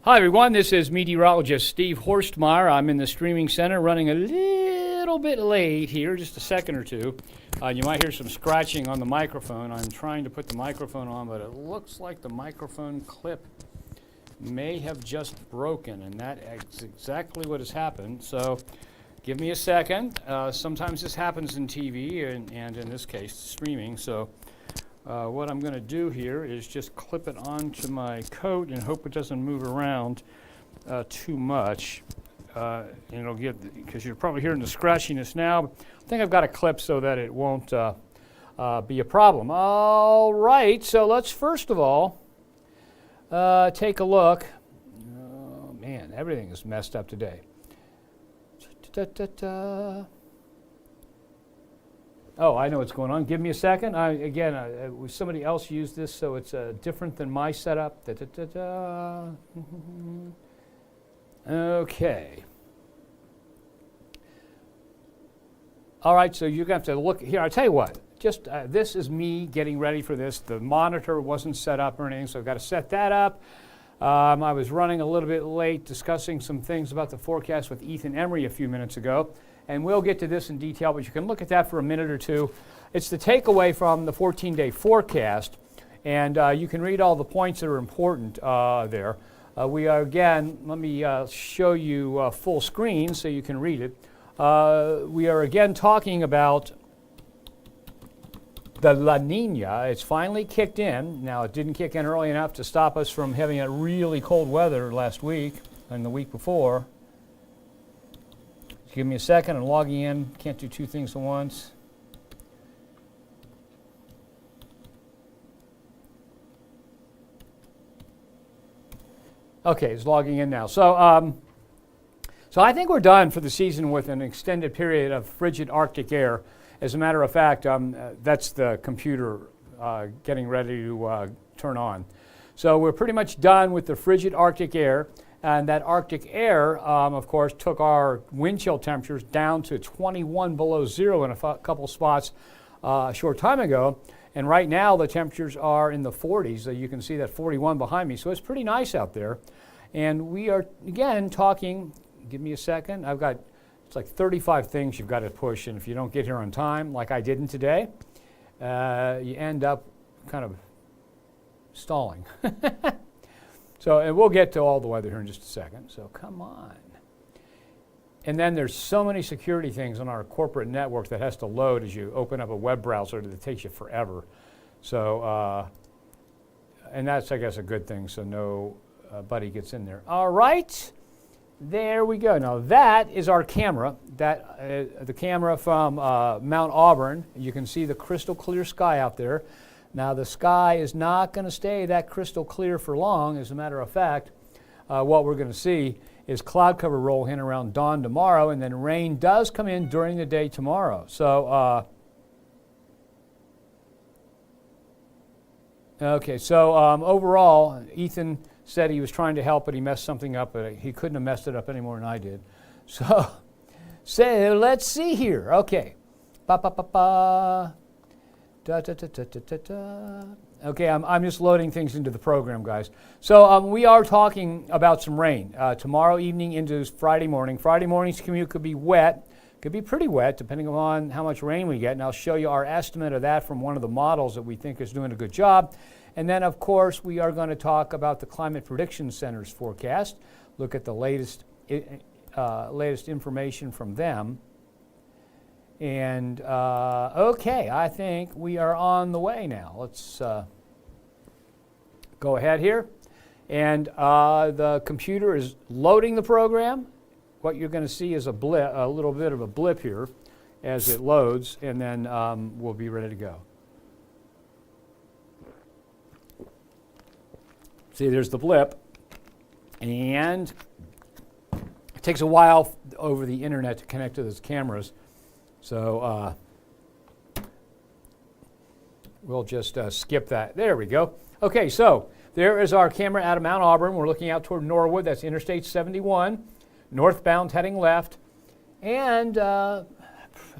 Hi everyone, this is Meteorologist Steve Horstmeyer. I'm in the streaming center running a little bit late here, just a second or two. You might hear some scratching on the microphone. I'm trying to put the microphone on, but it looks like the microphone clip may have just broken, and that is exactly what has happened. So give me a second. Sometimes this happens in TV and in this case streaming. So what I'm going to do here is just clip it onto my coat and hope it doesn't move around too much. It'll get, because you're probably hearing the scratchiness now. I think I've got a clip so that it won't be a problem. All right, so let's first of all take a look. Oh man, everything is messed up today. Oh, I know what's going on. Give me a second. Somebody else used this, so it's different than my setup. Okay. All right, so you're going to have to look here. I'll tell you what. Just this is me getting ready for this. The monitor wasn't set up or anything, so I've got to set that up. I was running a little bit late discussing some things about the forecast with Ethan Emery a few minutes ago. And we'll get to this in detail, but you can look at that for a minute or two. It's the takeaway from the 14-day forecast, and you can read all the points that are important there. We are, again, let me show you full screen so you can read it. We are again talking about the La Nina. It's finally kicked in. Now, it didn't kick in early enough to stop us from having a really cold weather last week and the week before. Give me a second. I'm logging in. Can't do two things at once. Okay, it's logging in now. So I think we're done for the season with an extended period of frigid Arctic air. As a matter of fact, that's the computer getting ready to turn on. So we're pretty much done with the frigid Arctic air. And that Arctic air, of course, took our wind chill temperatures down to 21 below zero in a couple spots a short time ago. And right now, the temperatures are in the 40s. So you can see that 41 behind me. So it's pretty nice out there. And we are, again, talking, give me a second. It's like 35 things you've got to push. And if you don't get here on time, like I didn't today, you end up kind of stalling. So, and we'll get to all the weather here in just a second, so come on. And then there's so many security things on our corporate network that has to load as you open up a web browser that takes you forever. So, and that's, I guess, a good thing, so nobody gets in there. All right, there we go. Now, that is our camera, the camera from Mount Auburn. You can see the crystal clear sky out there. Now, the sky is not going to stay that crystal clear for long. As a matter of fact, what we're going to see is cloud cover roll in around dawn tomorrow, and then rain does come in during the day tomorrow. So, overall, Ethan said he was trying to help, but he messed something up, but he couldn't have messed it up any more than I did. So let's see here. Okay. Okay, I'm just loading things into the program, guys. So we are talking about some rain tomorrow evening into Friday morning. Friday morning's commute could be wet, could be pretty wet, depending on how much rain we get. And I'll show you our estimate of that from one of the models that we think is doing a good job. And then, of course, we are going to talk about the Climate Prediction Center's forecast, look at the latest information from them. And, okay, I think we are on the way now. Let's go ahead here. And the computer is loading the program. What you're going to see is a little bit of a blip here as it loads, and then we'll be ready to go. See, there's the blip. And it takes a while over the internet to connect to those cameras. So we'll just skip that. There we go. Okay, so there is our camera out of Mount Auburn. We're looking out toward Norwood. That's Interstate 71, northbound heading left. And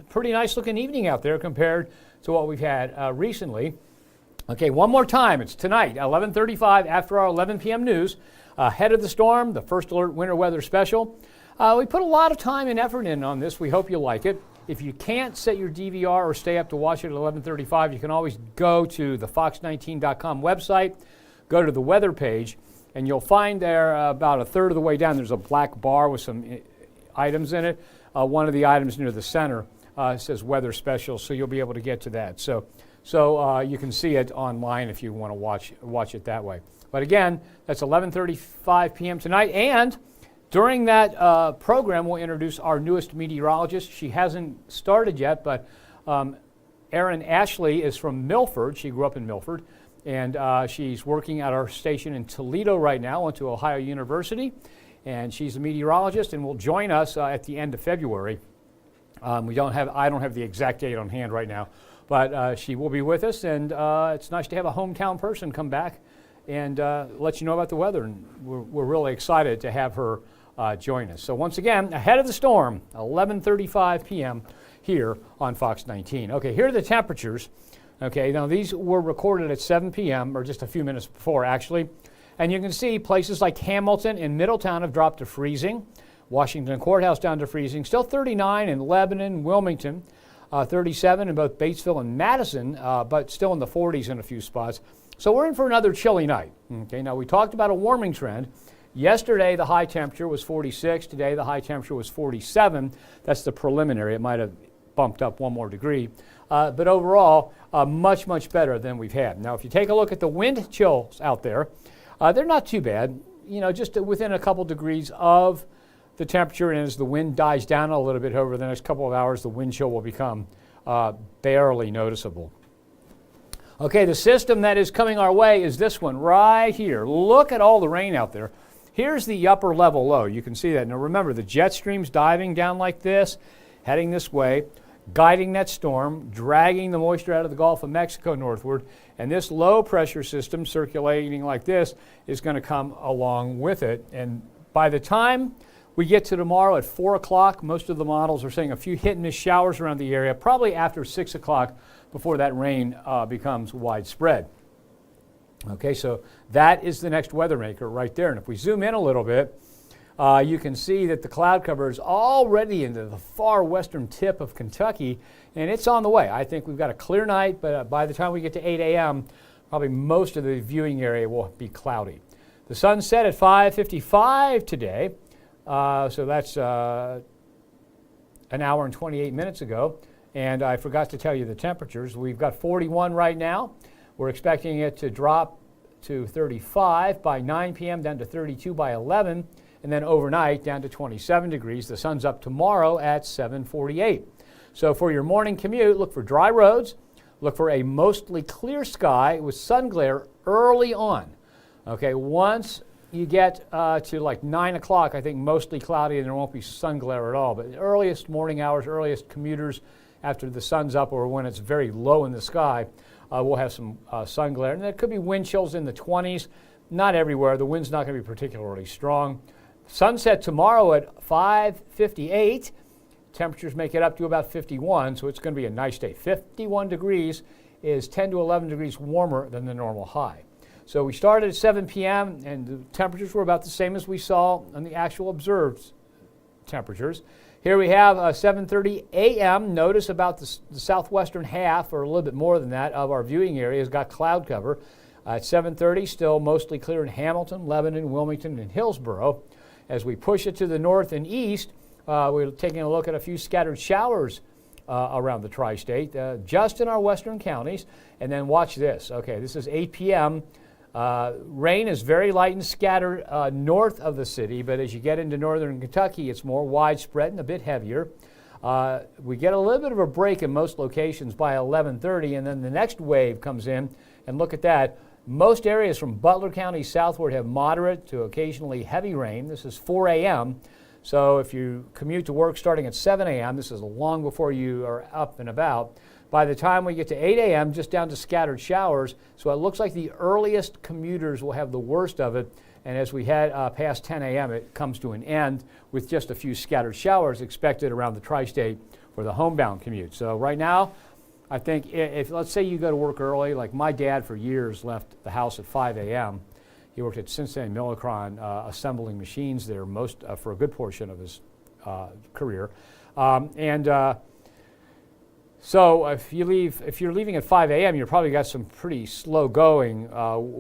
pretty nice looking evening out there compared to what we've had recently. Okay, one more time. It's tonight, 11:35 after our 11 p.m. news. Ahead of the storm, the First Alert Winter Weather Special. We put a lot of time and effort in on this. We hope you like it. If you can't set your DVR or stay up to watch it at 11:35, you can always go to the fox19.com website, go to the weather page, and you'll find there about a third of the way down, there's a black bar with some items in it. One of the items near the center says Weather Special, so you'll be able to get to that. So you can see it online if you want to watch it that way. But again, that's 11:35 p.m. tonight, and during that program, we'll introduce our newest meteorologist. She hasn't started yet, but Erin Ashley is from Milford. She grew up in Milford, and she's working at our station in Toledo right now, went to Ohio University, and she's a meteorologist and will join us at the end of February. I don't have the exact date on hand right now, but she will be with us, and it's nice to have a hometown person come back and let you know about the weather, and we're really excited to have her join us. So once again, ahead of the storm, 11:35 p.m. here on Fox 19. Okay, here are the temperatures. Okay, now these were recorded at 7 p.m., or just a few minutes before actually, and you can see places like Hamilton and Middletown have dropped to freezing. Washington Courthouse down to freezing. Still 39 in Lebanon, Wilmington, 37 in both Batesville and Madison, but still in the 40s in a few spots. So we're in for another chilly night. Okay, now we talked about a warming trend. Yesterday the high temperature was 46. Today the high temperature was 47. That's the preliminary. It might have bumped up one more degree. But overall, much, much better than we've had. Now if you take a look at the wind chills out there, they're not too bad. You know, just within a couple degrees of the temperature, and as the wind dies down a little bit over the next couple of hours, the wind chill will become barely noticeable. Okay, the system that is coming our way is this one right here. Look at all the rain out there. Here's the upper level low. You can see that. Now remember, the jet stream's diving down like this, heading this way, guiding that storm, dragging the moisture out of the Gulf of Mexico northward, and this low pressure system circulating like this is going to come along with it. And by the time we get to tomorrow at 4 o'clock, most of the models are saying a few hit and miss showers around the area, probably after 6 o'clock before that rain becomes widespread. Okay, so that is the next weather maker right there. And if we zoom in a little bit, you can see that the cloud cover is already into the far western tip of Kentucky, and it's on the way. I think we've got a clear night, but by the time we get to 8 a.m., probably most of the viewing area will be cloudy. The sun set at 5:55 today. So that's an hour and 28 minutes ago. And I forgot to tell you the temperatures. We've got 41 right now. We're expecting it to drop to 35 by 9 p.m., down to 32 by 11, and then overnight down to 27 degrees. The sun's up tomorrow at 7:48. So for your morning commute, look for dry roads. Look for a mostly clear sky with sun glare early on. Okay, once you get to like 9 o'clock, I think mostly cloudy and there won't be sun glare at all. But the earliest morning hours, earliest commuters after the sun's up or when it's very low in the sky, we'll have some sun glare. And there could be wind chills in the 20s. Not everywhere. The wind's not going to be particularly strong. Sunset tomorrow at 5:58. Temperatures make it up to about 51, so it's going to be a nice day. 51 degrees is 10 to 11 degrees warmer than the normal high. So we started at 7 p.m. and the temperatures were about the same as we saw on the actual observed temperatures. Here we have 7:30 a.m. Notice about the southwestern half, or a little bit more than that, of our viewing area has got cloud cover. At 7:30, still mostly clear in Hamilton, Lebanon, Wilmington, and Hillsborough. As we push it to the north and east, we're taking a look at a few scattered showers around the tri-state, just in our western counties. And then watch this. Okay, this is 8 p.m. Rain is very light and scattered north of the city, but as you get into northern Kentucky, it's more widespread and a bit heavier. We get a little bit of a break in most locations by 11:30, and then the next wave comes in, and look at that. Most areas from Butler County southward have moderate to occasionally heavy rain. This is 4 a.m., so if you commute to work starting at 7 a.m., this is long before you are up and about. By the time we get to 8 a.m., just down to scattered showers, so it looks like the earliest commuters will have the worst of it, and as we head past 10 a.m., it comes to an end with just a few scattered showers expected around the tri-state for the homebound commute. So right now, I think if let's say you go to work early, like my dad for years left the house at 5 a.m. He worked at Cincinnati Millicron assembling machines there most for a good portion of his career. So if you're leaving at 5 a.m., you've probably got some pretty slow going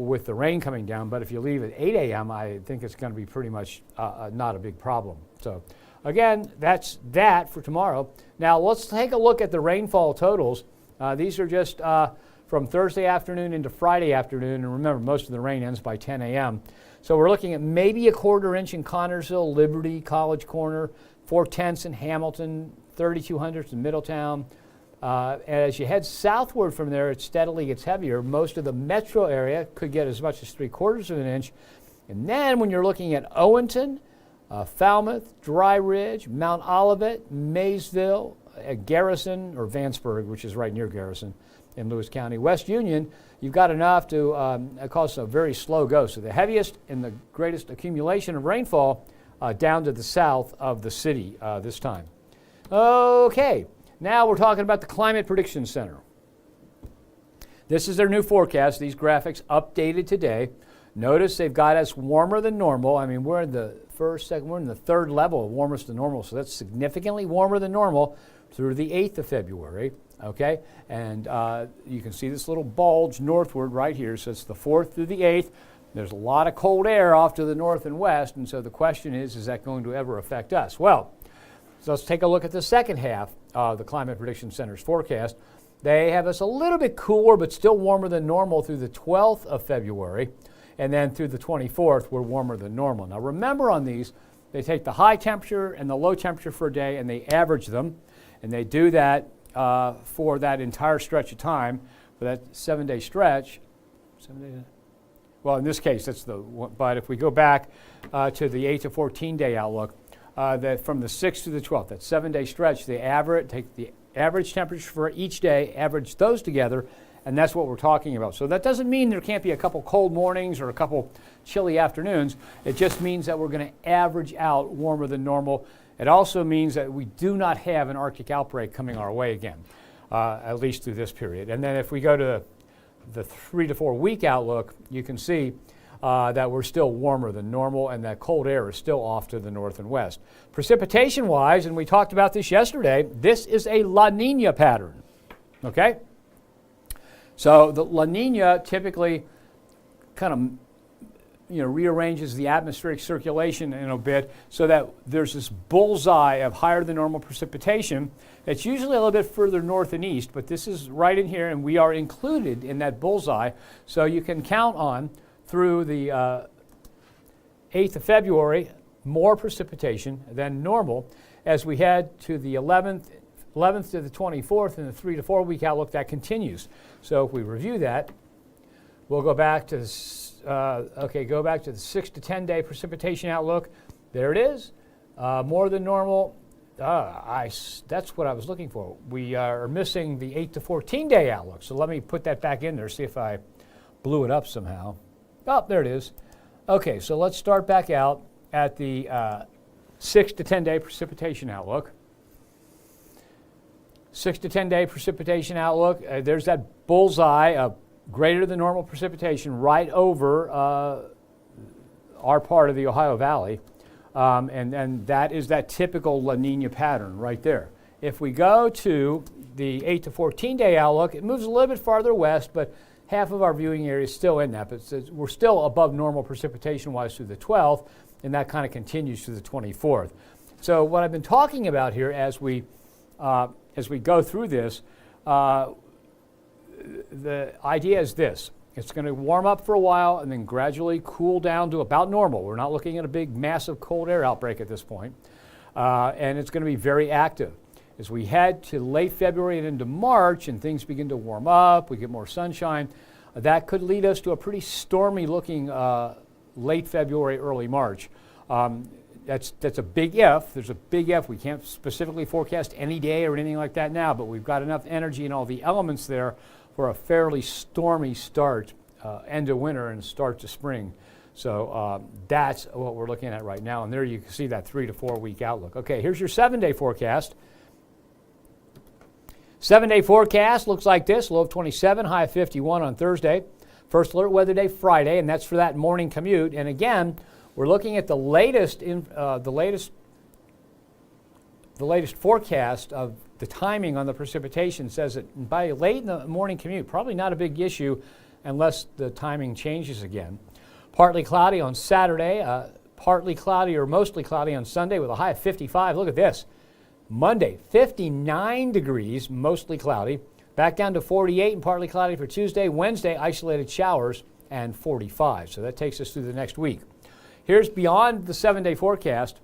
with the rain coming down. But if you leave at 8 a.m., I think it's going to be pretty much not a big problem. So again, that's that for tomorrow. Now let's take a look at the rainfall totals. These are just from Thursday afternoon into Friday afternoon. And remember, most of the rain ends by 10 a.m. So we're looking at maybe a 1/4 inch in Connersville, Liberty, College Corner, 4/10 in Hamilton, 3200s in Middletown. As you head southward from there, it steadily gets heavier. Most of the metro area could get as much as 3/4 of an inch. And then when you're looking at Owenton, Falmouth, Dry Ridge, Mount Olivet, Maysville, Garrison, or Vanceburg, which is right near Garrison in Lewis County, West Union, you've got enough to cause a very slow go. So the heaviest and the greatest accumulation of rainfall down to the south of the city this time. Okay. Now we're talking about the Climate Prediction Center. This is their new forecast. These graphics updated today. Notice they've got us warmer than normal. I mean, we're in the we're in the 3rd level of warmest than normal, so that's significantly warmer than normal through the 8th of February. Okay, and you can see this little bulge northward right here. So it's the 4th through the 8th. There's a lot of cold air off to the north and west, and so the question is that going to ever affect us? Well, so let's take a look at the second half of the Climate Prediction Center's forecast. They have us a little bit cooler, but still warmer than normal through the 12th of February. And then through the 24th, we're warmer than normal. Now remember on these, they take the high temperature and the low temperature for a day and they average them. And they do that for that entire stretch of time, for that 7-day stretch. 7 days? Well, in this case, that's but if we go back to the 8 to 14-day outlook, that from the 6th to the 12th, that 7-day stretch, they take the average temperature for each day, average those together, and that's what we're talking about. So that doesn't mean there can't be a couple cold mornings or a couple chilly afternoons. It just means that we're going to average out warmer than normal. It also means that we do not have an Arctic outbreak coming our way again, at least through this period. And then if we go to the 3 to 4 week outlook, you can see that we're still warmer than normal and that cold air is still off to the north and west. Precipitation-wise, and we talked about this yesterday, this is a La Nina pattern, okay? So the La Nina typically kind of rearranges the atmospheric circulation in a bit so that there's this bullseye of higher than normal precipitation. It's usually a little bit further north and east, but this is right in here and we are included in that bullseye. So you can count on through the 8th of February, more precipitation than normal. As we head to the 11th to the 24th in the 3 to 4 week outlook, that continues. So if we review that, we'll go back to the 6 to 10 day precipitation outlook. There it is, more than normal. That's what I was looking for. We are missing the 8 to 14 day outlook. So let me put that back in there, see if I blew it up somehow. Oh, there it is. Okay, so let's start back out at the 6 to 10 day precipitation outlook. 6 to 10 day precipitation outlook. There's that bullseye of greater than normal precipitation right over our part of the Ohio Valley. And that is that typical La Nina pattern right there. If we go to the 8 to 14 day outlook, it moves a little bit farther west, but half of our viewing area is still in that. But we're still above normal precipitation-wise through the 12th, and that kind of continues to the 24th. So what I've been talking about here as we go through this, the idea is this. It's going to warm up for a while and then gradually cool down to about normal. We're not looking at a big, massive cold air outbreak at this point. And it's going to be very active. As we head to late February and into March and things begin to warm up, we get more sunshine, that could lead us to a pretty stormy looking late February, early March. That's a big if. There's a big if. We can't specifically forecast any day or anything like that now, but we've got enough energy and all the elements there for a fairly stormy start, end of winter and start to spring. So that's what we're looking at right now. And there you can see that 3 to 4 week outlook. Okay, here's your 7-day forecast. 7-day forecast looks like this: low of 27, high of 51 on Thursday. First alert weather day Friday, and that's for that morning commute. And again, we're looking at the latest forecast of the timing on the precipitation. Says that by late in the morning commute, probably not a big issue unless the timing changes again. Partly cloudy on Saturday, partly cloudy or mostly cloudy on Sunday with a high of 55. Look at this. Monday, 59 degrees, mostly cloudy. Back down to 48 and partly cloudy for Tuesday. Wednesday, isolated showers and 45. So that takes us through the next week. Here's beyond the 7-day forecast.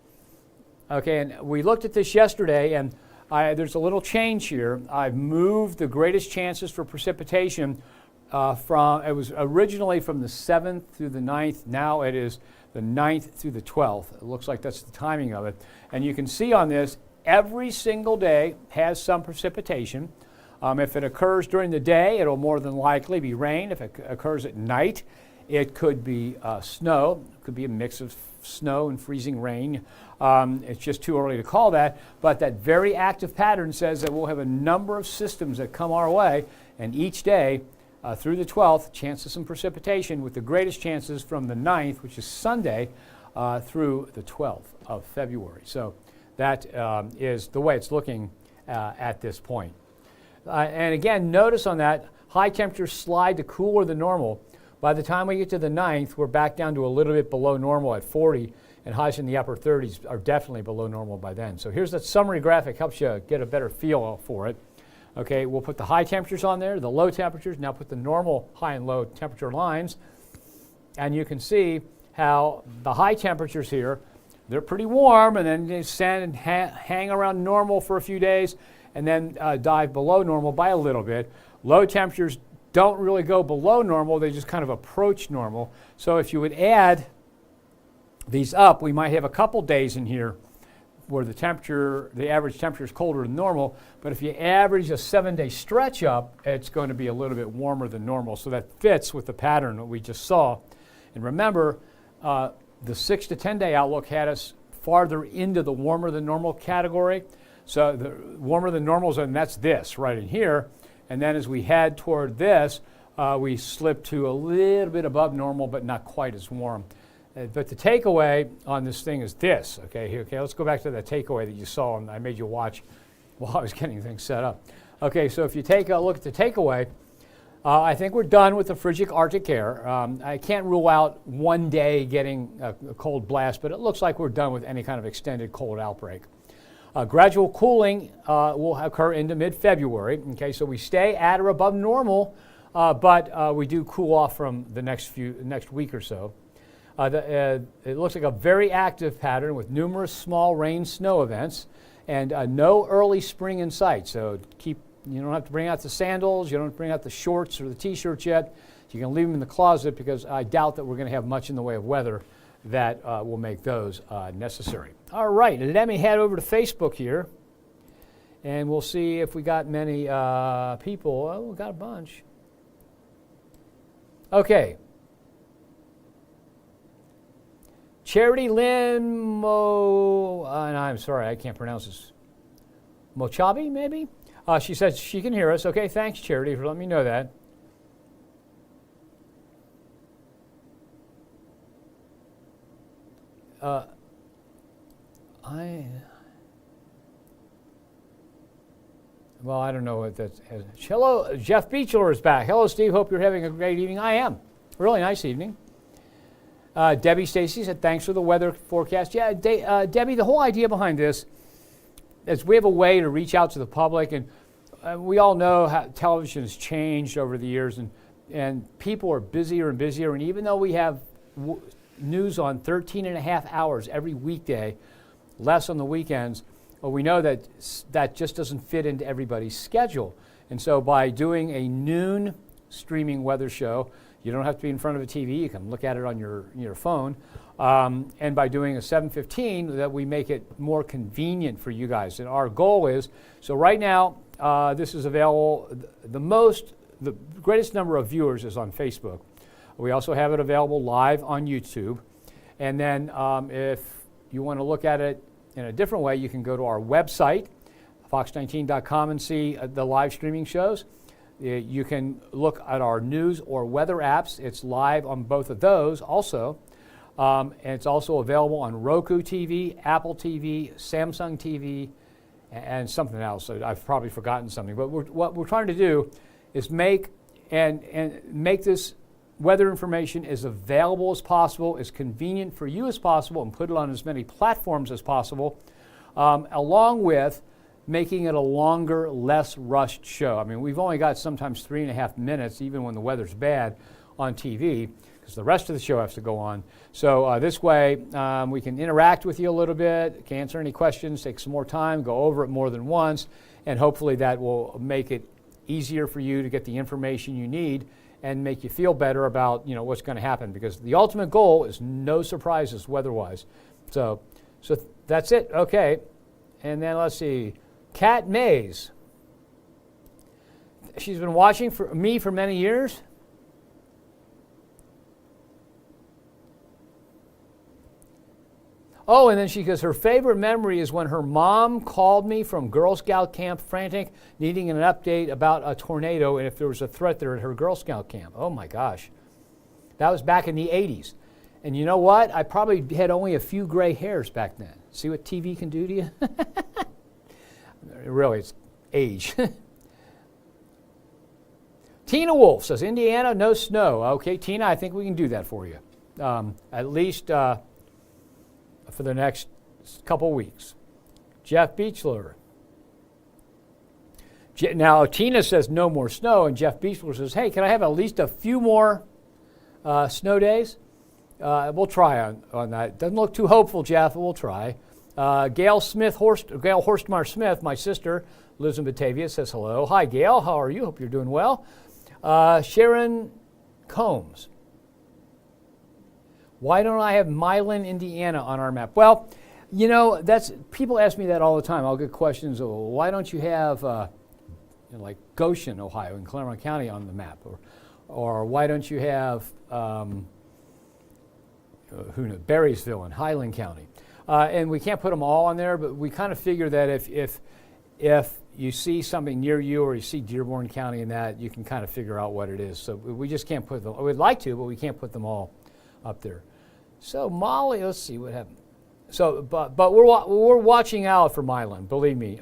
Okay, and we looked at this yesterday, and there's a little change here. I've moved the greatest chances for precipitation it was originally from the 7th through the 9th. Now it is the 9th through the 12th. It looks like that's the timing of it. And you can see on this, every single day has some precipitation. If it occurs during the day, it'll more than likely be rain. If it occurs at night, it could be snow. It could be a mix of snow and freezing rain. It's just too early to call that, but that very active pattern says that we'll have a number of systems that come our way, and each day through the 12th, chance of some precipitation, with the greatest chances from the 9th, which is Sunday, through the 12th of February. So that is the way it's looking at this point. And again, notice on that, high temperatures slide to cooler than normal. By the time we get to the 9th, we're back down to a little bit below normal at 40, and highs in the upper 30s are definitely below normal by then. So here's that summary graphic, helps you get a better feel for it. Okay, we'll put the high temperatures on there, the low temperatures, now put the normal high and low temperature lines, and you can see how the high temperatures here, they're pretty warm, and then they stand and hang around normal for a few days, and then dive below normal by a little bit. Low temperatures don't really go below normal, they just kind of approach normal. So if you would add these up, we might have a couple days in here where the average temperature is colder than normal, but if you average a 7-day stretch up, it's going to be a little bit warmer than normal. So that fits with the pattern that we just saw. And remember, the 6 to 10-day outlook had us farther into the warmer than normal category. So the warmer than normal zone, that's this right in here. And then as we head toward this, we slip to a little bit above normal, but not quite as warm. But the takeaway on this thing is this. Okay, let's go back to the takeaway that you saw, and I made you watch while I was getting things set up. Okay, so if you take a look at the takeaway, I think we're done with the frigid Arctic air. I can't rule out one day getting a cold blast, but it looks like we're done with any kind of extended cold outbreak. Gradual cooling will occur into mid-February. Okay, so we stay at or above normal, but we do cool off from the next week or so. It looks like a very active pattern with numerous small rain snow events and no early spring in sight. So you don't have to bring out the sandals, you don't have to bring out the shorts or the t-shirts yet. You can leave them in the closet because I doubt that we're going to have much in the way of weather that will make those necessary. All right, let me head over to Facebook here, and we'll see if we got many people. Oh, we got a bunch. Okay. Charity Lynn I'm sorry, I can't pronounce this. Mochabi, maybe? She says she can hear us. Okay, thanks, Charity, for letting me know that. I don't know what that is. Hello, Jeff Beechler is back. Hello, Steve. Hope you're having a great evening. I am. Really nice evening. Debbie Stacy said, thanks for the weather forecast. Yeah, Debbie, the whole idea behind this is we have a way to reach out to the public, and we all know how television has changed over the years, and people are busier and busier, and even though we have news on 13 and a half hours every weekday, less on the weekends, well, we know that that just doesn't fit into everybody's schedule. And so by doing a noon streaming weather show, you don't have to be in front of a TV. You can look at it on your phone. And by doing a 7:15, that we make it more convenient for you guys. And our goal is, so right now, this is available, the greatest number of viewers is on Facebook. We also have it available live on YouTube. And then if you want to look at it in a different way, you can go to our website, fox19.com and see the live streaming shows. You can look at our news or weather apps. It's live on both of those also. And it's also available on Roku TV, Apple TV, Samsung TV, and something else. So I've probably forgotten something. But what we're trying to do is make this weather information as available as possible, as convenient for you as possible, and put it on as many platforms as possible, along with making it a longer, less rushed show. I mean, we've only got sometimes 3.5 minutes, even when the weather's bad, on TV, because the rest of the show has to go on. So this way, we can interact with you a little bit, can answer any questions, take some more time, go over it more than once, and hopefully that will make it easier for you to get the information you need and make you feel better about what's going to happen, because the ultimate goal is no surprises weather-wise. So that's it. Okay, and then let's see. Kat Mays. She's been watching me for many years. Oh, and then she goes, her favorite memory is when her mom called me from Girl Scout camp, frantic, needing an update about a tornado and if there was a threat there at her Girl Scout camp. Oh my gosh. That was back in the 80s. And you know what? I probably had only a few gray hairs back then. See what TV can do to you? Really, it's age. Tina Wolf says, Indiana, no snow. Okay, Tina, I think we can do that for you. At least for the next couple weeks. Jeff Beechler. Now, Tina says no more snow, and Jeff Beechler says, hey, can I have at least a few more snow days? We'll try on that. Doesn't look too hopeful, Jeff, but we'll try. Gail Horstmeyer Smith, my sister, lives in Batavia, says hello. Hi, Gail. How are you? Hope you're doing well. Sharon Combs. Why don't I have Milan, Indiana on our map? Well, people ask me that all the time. I'll get questions of, well, why don't you have like Goshen, Ohio, in Claremont County on the map? Or why don't you have Berrysville in Highland County? And we can't put them all on there, but we kind of figure that if you see something near you or you see Dearborn County in that, you can kind of figure out what it is. So we just can't put them. We'd like to, but we can't put them all up there. So Molly, let's see what happened. So, but we're watching out for Milan. Believe me,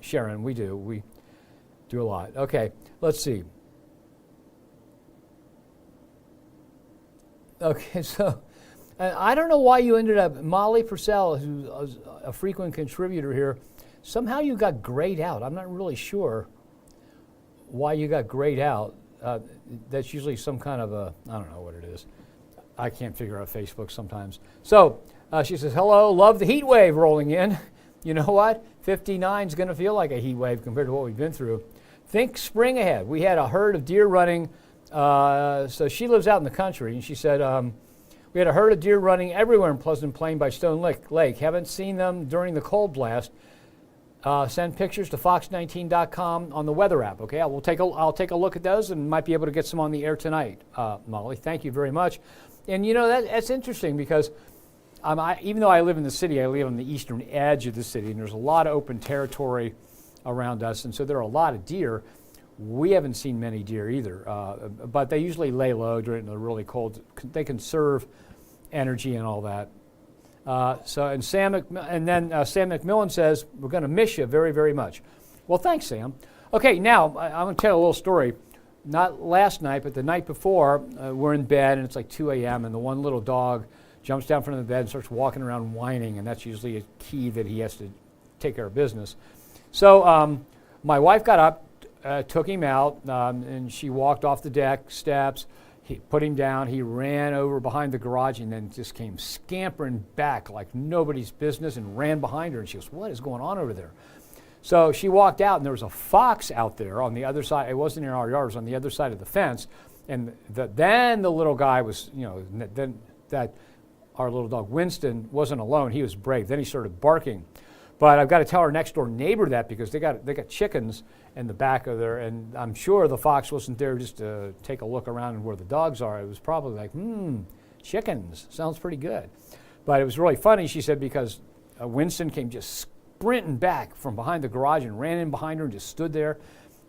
Sharon, we do. We do a lot. Okay, let's see. Okay, so. And I don't know why you ended up, Molly Purcell, who's a frequent contributor here, somehow you got grayed out. I'm not really sure why you got grayed out. That's usually some kind of I don't know what it is. I can't figure out Facebook sometimes. So she says, hello, love the heat wave rolling in. You know what? 59 is going to feel like a heat wave compared to what we've been through. Think spring ahead. We had a herd of deer running. So she lives out in the country, and she said, we had a herd of deer running everywhere in Pleasant Plain by Stone Lake. Haven't seen them during the cold blast. Send pictures to fox19.com on the weather app. Okay, I'll take a look at those and might be able to get some on the air tonight. Molly, thank you very much. And that's interesting because even though I live in the city, I live on the eastern edge of the city, and there's a lot of open territory around us, and so there are a lot of deer. We haven't seen many deer either, but they usually lay low during the really cold. They conserve energy and all that. Sam McMillan says, we're going to miss you very, very much. Well, thanks, Sam. Okay, now I'm going to tell a little story. Not last night, but the night before, we're in bed, and it's like 2 a.m., and the one little dog jumps down from the bed and starts walking around whining, and that's usually a key that he has to take care of business. So my wife got up, took him out, and she walked off the deck steps. He put him down. He ran over behind the garage and then just came scampering back like nobody's business and ran behind her. And she goes, what is going on over there? So she walked out, and there was a fox out there on the other side. It wasn't in our yard. It was on the other side of the fence. And then the little guy was, then that our little dog Winston wasn't alone. He was brave. Then he started barking. But I've got to tell our next door neighbor that because they got chickens in the back of there, and I'm sure the fox wasn't there just to take a look around where the dogs are. It was probably like, chickens, sounds pretty good. But it was really funny, she said, because Winston came just sprinting back from behind the garage and ran in behind her and just stood there.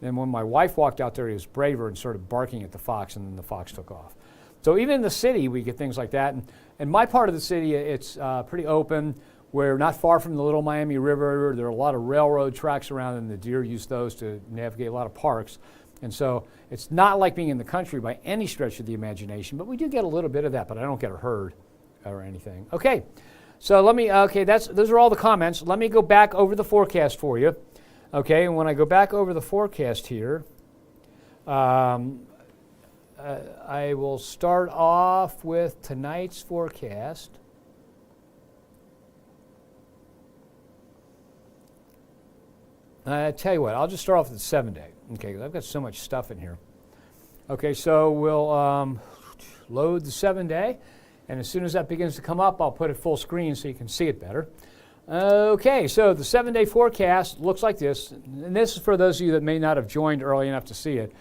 And when my wife walked out there, he was braver and started barking at the fox, and then the fox took off. So even in the city, we get things like that. And my part of the city, it's pretty open. We're not far from the Little Miami River. There are a lot of railroad tracks around, and the deer use those to navigate a lot of parks. And so it's not like being in the country by any stretch of the imagination, but we do get a little bit of that, but I don't get a herd or anything. Okay, so those are all the comments. Let me go back over the forecast for you. Okay, and when I go back over the forecast here, I will start off with tonight's forecast. I tell you what, I'll just start off with the 7-day. Okay, because I've got so much stuff in here. Okay, so we'll load the 7-day, and as soon as that begins to come up, I'll put it full screen so you can see it better. Okay, so the 7-day forecast looks like this, and this is for those of you that may not have joined early enough to see it.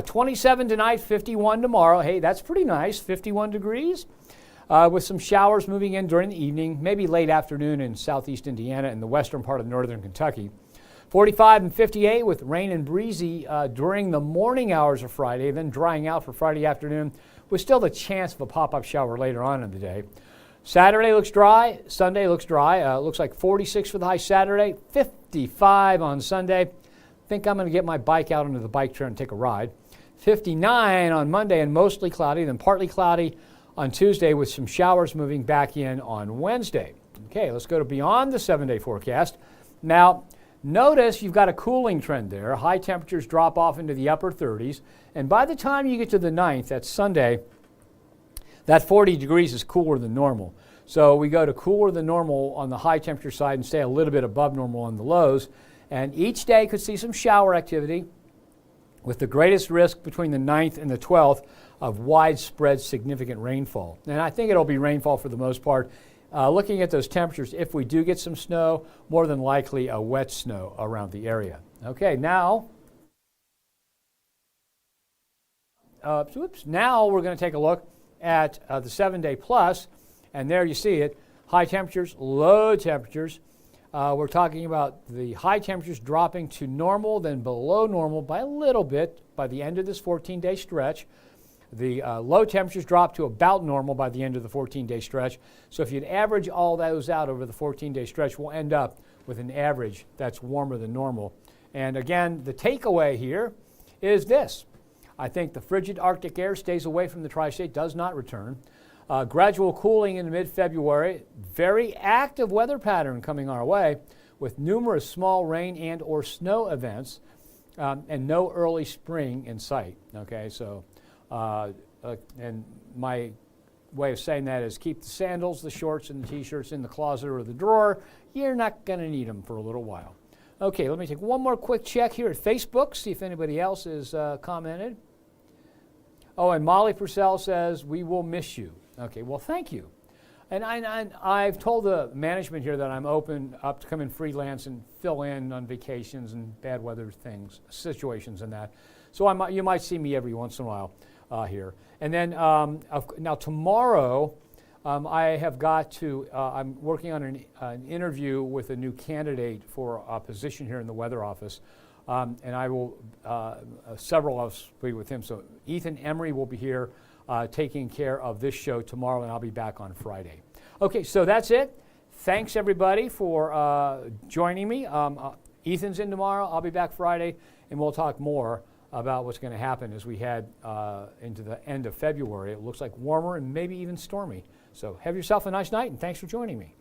27 tonight, 51 tomorrow. Hey, that's pretty nice, 51 degrees, with some showers moving in during the evening, maybe late afternoon in southeast Indiana and the western part of northern Kentucky. 45 and 58 with rain and breezy during the morning hours of Friday, then drying out for Friday afternoon with still the chance of a pop-up shower later on in the day. Saturday looks dry. Sunday looks dry. Looks like 46 for the high Saturday, 55 on Sunday. Think I'm going to get my bike out onto the bike trail and take a ride. 59 on Monday and mostly cloudy, then partly cloudy on Tuesday with some showers moving back in on Wednesday. Okay, let's go to beyond the 7-day forecast. Now, notice you've got a cooling trend there. High temperatures drop off into the upper 30s. And by the time you get to the 9th, that's Sunday, that 40 degrees is cooler than normal. So we go to cooler than normal on the high temperature side and stay a little bit above normal on the lows. And each day could see some shower activity with the greatest risk between the 9th and the 12th of widespread significant rainfall. And I think it'll be rainfall for the most part. Looking at those temperatures, if we do get some snow, more than likely a wet snow around the area. Okay, now we're going to take a look at the 7-day plus, and there you see it, high temperatures, low temperatures. We're talking about the high temperatures dropping to normal, then below normal by a little bit by the end of this 14-day stretch. The low temperatures drop to about normal by the end of the 14-day stretch. So if you'd average all those out over the 14-day stretch, we'll end up with an average that's warmer than normal. And again, the takeaway here is this. I think the frigid Arctic air stays away from the tri-state, does not return. Gradual cooling in mid-February, very active weather pattern coming our way with numerous small rain and or snow events and no early spring in sight. Okay, so and my way of saying that is keep the sandals, the shorts, and the t-shirts in the closet or the drawer. You're not going to need them for a little while. Okay, let me take one more quick check here at Facebook, see if anybody else has commented. Oh, and Molly Purcell says, we will miss you. Okay, well, thank you. And I've told the management here that I'm open up to come in freelance and fill in on vacations and bad weather things, situations and that. So you might see me every once in a while here. And then now tomorrow, I have got to, I'm working on an interview with a new candidate for a position here in the weather office. And I will, several of us will be with him. So Ethan Emery will be here taking care of this show tomorrow, and I'll be back on Friday. Okay, so that's it. Thanks, everybody, for joining me. Ethan's in tomorrow. I'll be back Friday, and we'll talk more about what's going to happen as we head into the end of February. It looks like warmer and maybe even stormy. So have yourself a nice night, and thanks for joining me.